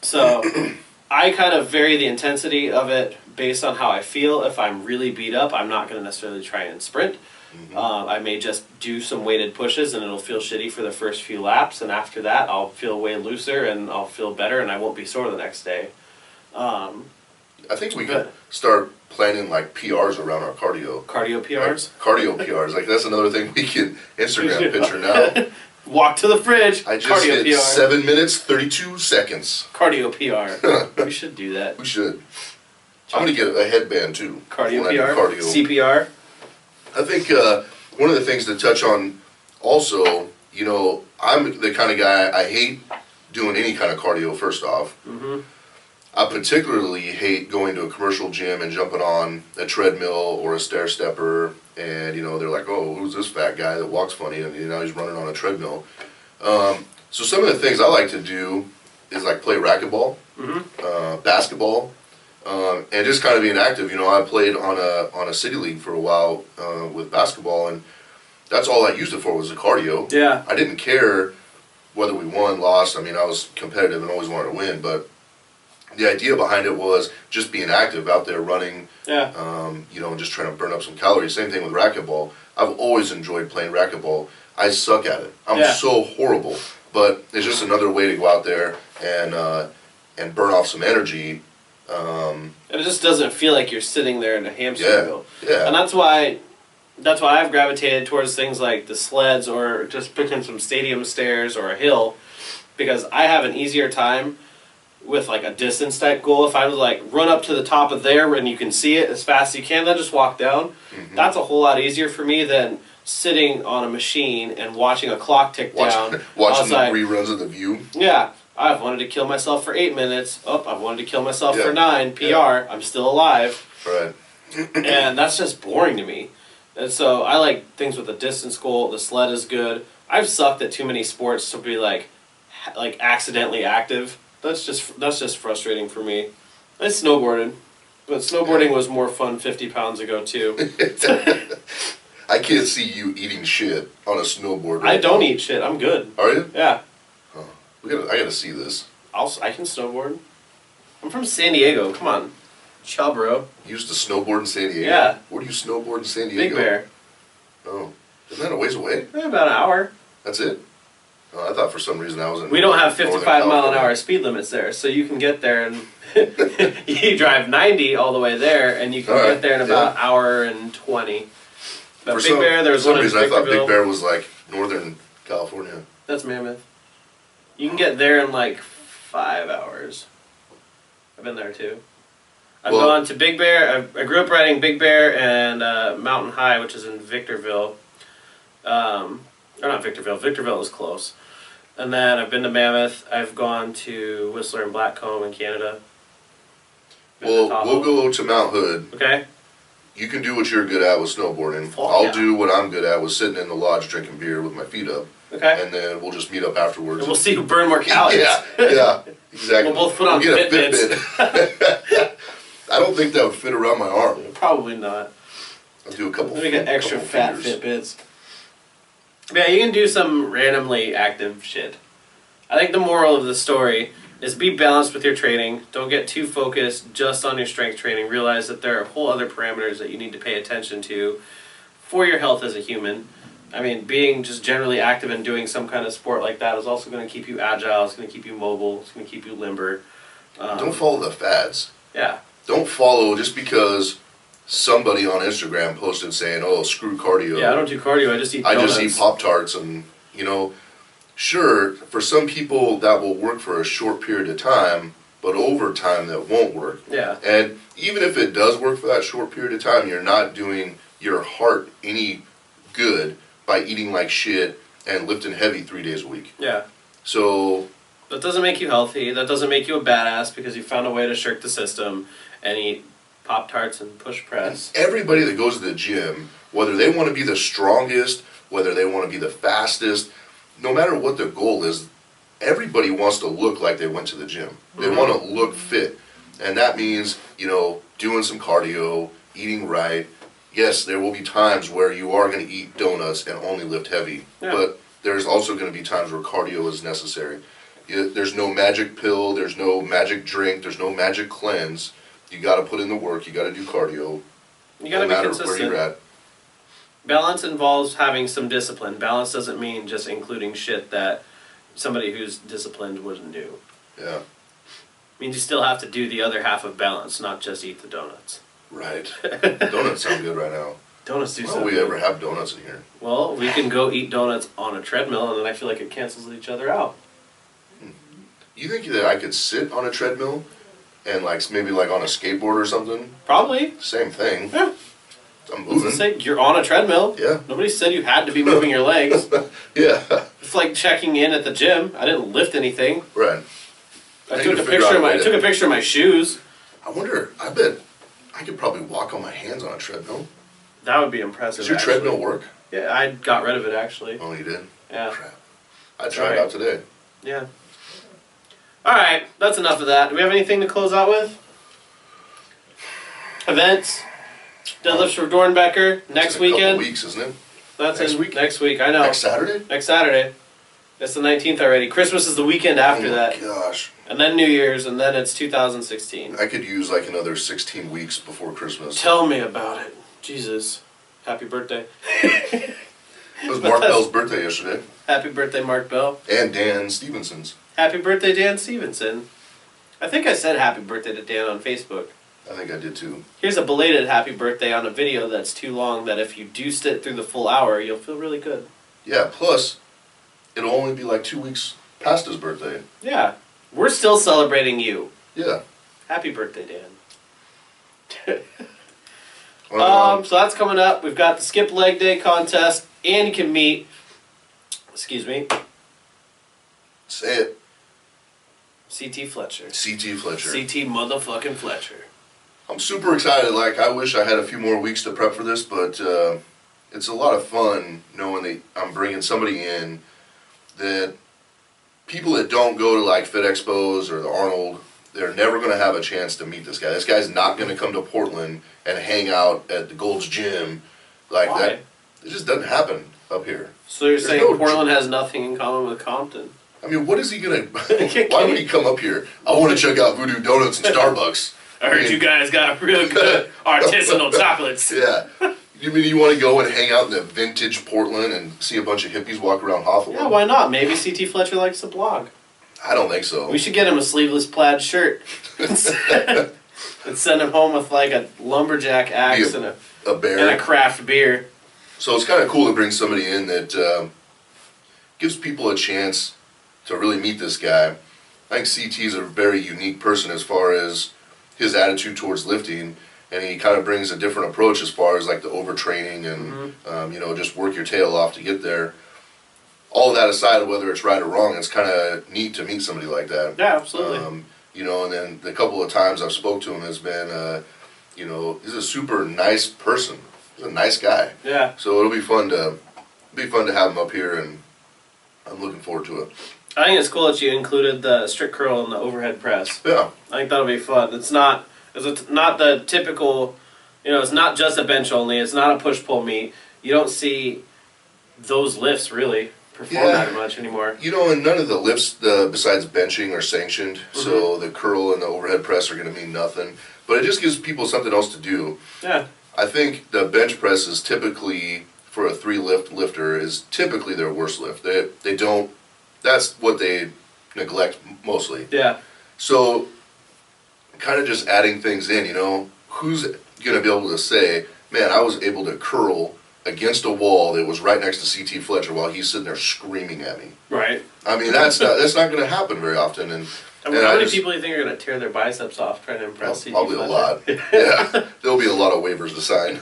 So I kind of vary the intensity of it based on how I feel. If I'm really beat up, I'm not going to necessarily try and sprint. I may just do some weighted pushes, and it'll feel shitty for the first few laps, and after that I'll feel way looser and I'll feel better, and I won't be sore the next day. I think we Good. could start planning like PRs around our cardio. Cardio PRs? Cardio PRs. Like that's another thing we can Instagram picture now. Walk to the fridge. I just Cardio hit PR. 7 minutes, 32 seconds. Cardio PR. We should do that. We should. I'm going to get a headband too. Cardio when I do PR. cardio. CPR. I think one of the things to touch on also, I'm the kind of guy, I hate doing any kind of cardio first off. Mm-hmm. I particularly hate going to a commercial gym and jumping on a treadmill or a stair stepper, and they're like, oh, who's this fat guy that walks funny, and he's running on a treadmill. So some of the things I like to do is like play racquetball, basketball, and just kind of being active. I played on a city league for a while with basketball, and that's all I used it for was the cardio. Yeah. I didn't care whether we won, lost. I mean, I was competitive and always wanted to win, but the idea behind it was just being active out there running, Yeah. and just trying to burn up some calories. Same thing with racquetball. I've always enjoyed playing racquetball. I suck at it. I'm so horrible, but it's just another way to go out there and burn off some energy. And it just doesn't feel like you're sitting there in a hamster wheel. Yeah. And that's why I've gravitated towards things like the sleds, or just picking some stadium stairs or a hill, because I have an easier time with like a distance type goal. If I was like run up to the top of there and you can see it as fast as you can, then just walk down. That's a whole lot easier for me than sitting on a machine and watching a clock tick down. Watching the outside. reruns of The View. Yeah, I've wanted to kill myself for 8 minutes. Oh, I've wanted to kill myself for Yeah. 9. PR. Yeah. I'm still alive. Right. And that's just boring to me. And so I like things with a distance goal. The sled is good. I've sucked at too many sports to be like accidentally active. That's just frustrating for me. I snowboarded, but snowboarding was more fun 50 pounds ago too. I can't see you eating shit on a snowboard. I don't eat shit. I'm good. Are you? Yeah. I gotta see this. I can snowboard. I'm from San Diego. Come on. Chill, bro. You used to snowboard in San Diego? Yeah. Where do you snowboard in San Diego? Big Bear. Oh. Isn't that a ways away? About an hour. That's it? Oh, I thought for some reason I was in We don't have Northern 55 mile an California. hour speed limits there, so you can get there and you drive 90 all the way there, and you can All right, get there in about an hour and 20. But For Big Bear, there's some one in reason I thought Big Victorville. Bear was like Northern California. That's Mammoth. You can get there in like 5 hours. I've been there too. I've Well- gone to Big Bear. I grew up riding Big Bear and Mountain High, which is in Victorville. Or not Victorville. Victorville is close. And then I've been to Mammoth. I've gone to Whistler and Blackcomb in Canada. Been to Well, Tahoe. we'll go to Mount Hood. Okay. You can do what you're good at with snowboarding. Fuck I'll yeah. do what I'm good at with sitting in the lodge drinking beer with my feet up. Okay. And then we'll just meet up afterwards. And we'll see who burned more calories. Yeah, exactly. We'll both put on get a Fitbits. Fitbit. I don't think that would fit around my arm. Probably not. I'll do a couple. Let me get extra couple fat fingers. Fitbits. Yeah, you can do some randomly active shit. I think the moral of the story is be balanced with your training. Don't get too focused just on your strength training. Realize that there are whole other parameters that you need to pay attention to for your health as a human. I mean, being just generally active and doing some kind of sport like that is also going to keep you agile. It's going to keep you mobile. It's going to keep you limber. Don't follow the fads. Yeah. Don't follow just because somebody on Instagram posted saying, "Oh, screw cardio." Yeah, I don't do cardio. I just eat I donuts. just eat Pop-Tarts, and sure, for some people that will work for a short period of time, but over time that won't work. Yeah. And even if it does work for that short period of time, you're not doing your heart any good by eating like shit and lifting heavy 3 days a week. Yeah. So, That doesn't make you healthy. That doesn't make you a badass because you found a way to shirk the system and eat Pop-Tarts and push press. everybody that goes to the gym, whether they want to be the strongest, whether they want to be the fastest, no matter what their goal is, everybody wants to look like they went to the gym. They want to look fit. And that means, doing some cardio, eating right. Yes, there will be times where you are going to eat donuts and only lift heavy. Yeah. But there's also going to be times where cardio is necessary. There's no magic pill, there's no magic drink, there's no magic cleanse. You got to put in the work, you got to do cardio. You No gotta be matter consistent. where you're at. Balance involves having some discipline. Balance doesn't mean just including shit that somebody who's disciplined wouldn't do. Yeah, It means you still have to do the other half of balance, not just eat the donuts. right. Donuts sound good right now. Donuts do Why don't something. we ever have donuts in here? Well, we can go eat donuts on a treadmill, and then I feel like it cancels each other out. You think that I could sit on a treadmill and maybe on a skateboard or something? Probably. Same thing. Yeah. I'm Who's to moving. say you're on a treadmill? Yeah. Nobody said you had to be moving your legs. Yeah, It's like checking in at the gym. I didn't lift anything. right. I need took to a figure picture out of a way I to- took a picture of my shoes. I wonder, I bet I could probably walk on my hands on a treadmill. That would be impressive. Does your actually. treadmill work? Yeah, I got rid of it actually. Oh, you did? Yeah. Crap. I tried Alright. out today. Yeah. All right, that's enough of that. Do we have anything to close out with? Events. Deadlifts for Dornbecker It's next in a couple weekend. weeks, isn't it? That's Next in week? next week. I know. Next Saturday? Next Saturday. It's the 19th already. Christmas is the weekend after oh my that, gosh. and then New Year's, and then it's 2016. I could use another 16 weeks before Christmas. Tell me about it. Jesus. Happy birthday. It was Mark Bell's birthday yesterday. Happy birthday, Mark Bell. And Dan Stevenson's. Happy birthday, Dan Stevenson. I think I said happy birthday to Dan on Facebook. I think I did too. Here's a belated happy birthday on a video that's too long that if you do sit through the full hour, you'll feel really good. Yeah, plus, it'll only be 2 weeks past his birthday. Yeah. We're still celebrating you. Yeah. Happy birthday, Dan. Um, So that's coming up. We've got the skip leg day contest, and you can meet, excuse me, say it. CT Fletcher. CT Fletcher. CT motherfucking Fletcher. I'm super excited. I wish I had a few more weeks to prep for this, but it's a lot of fun knowing that I'm bringing somebody in that people that don't go to like Fit Expos or the Arnold, they're never going to have a chance to meet this guy. This guy's not going to come to Portland and hang out at the Gold's Gym like Why? that. It just doesn't happen up here. So you're There's saying no Portland has nothing in common with Compton? I mean, what is he going to... Why would he come up here? I want to check out Voodoo Donuts and Starbucks. I heard you guys got real good artisanal chocolates. Yeah. You mean you want to go and hang out in the vintage Portland and see a bunch of hippies walk around Hawthorne? Yeah, why not? Maybe CT Fletcher likes to blog. I don't think so. We should get him a sleeveless plaid shirt. And send him home with like a lumberjack axe and a bear. a craft beer. So it's kind of cool to bring somebody in that gives people a chance to really meet this guy. I think CT is a very unique person as far as his attitude towards lifting, and he kind of brings a different approach as far as like the overtraining and you know, just work your tail off to get there. All of that aside, whether it's right or wrong, it's kind of neat to meet somebody like that. Yeah, absolutely. You know, and then the couple of times I've spoke to him has been, you know, he's a super nice person. He's a nice guy. Yeah. So it'll be fun to have him up here, and I'm looking forward to it. I think it's cool that you included the strict curl and the overhead press. Yeah. I think that'll be fun. It's not the typical, you know, it's not just a bench only. It's not a push-pull meet. You don't see those lifts really perform that much anymore. You know, and none of the lifts besides benching are sanctioned, so the curl and the overhead press are going to mean nothing. But it just gives people something else to do. Yeah. I think the bench press is typically, for a 3-lift lifter, is typically their worst lift. They don't, that's what they neglect mostly. Yeah. So, kind of just adding things in, you know, who's going to be able to say, man, I was able to curl against a wall that was right next to CT Fletcher while he's sitting there screaming at me. Right. I mean, that's not going to happen very often. And I mean, how many people do you think are going to tear their biceps off trying to impress CT probably Fletcher? a lot. Yeah, there'll be a lot of waivers to sign.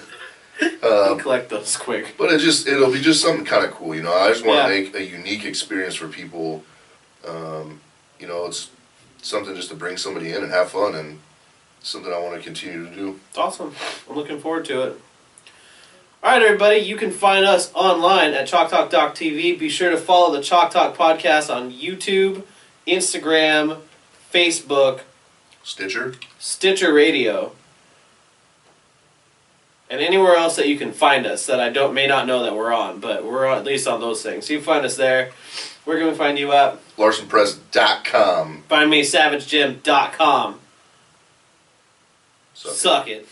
Collect those quick. But it'll be just something kind of cool, you know. I just want to Yeah. make a unique experience for people. You know, it's something just to bring somebody in and have fun, and something I want to continue to do. It's awesome. I'm looking forward to it. All right, everybody, you can find us online at ChalkTalk.tv. Be sure to follow the Chalk Talk podcast on YouTube, Instagram, Facebook, Stitcher Radio, and anywhere else that you can find us that I may not know that we're on, but we're at least on those things. So you can find us there. Where can we find you at? LarsonPress.com. Find me, SavageGym.com. So. Suck it.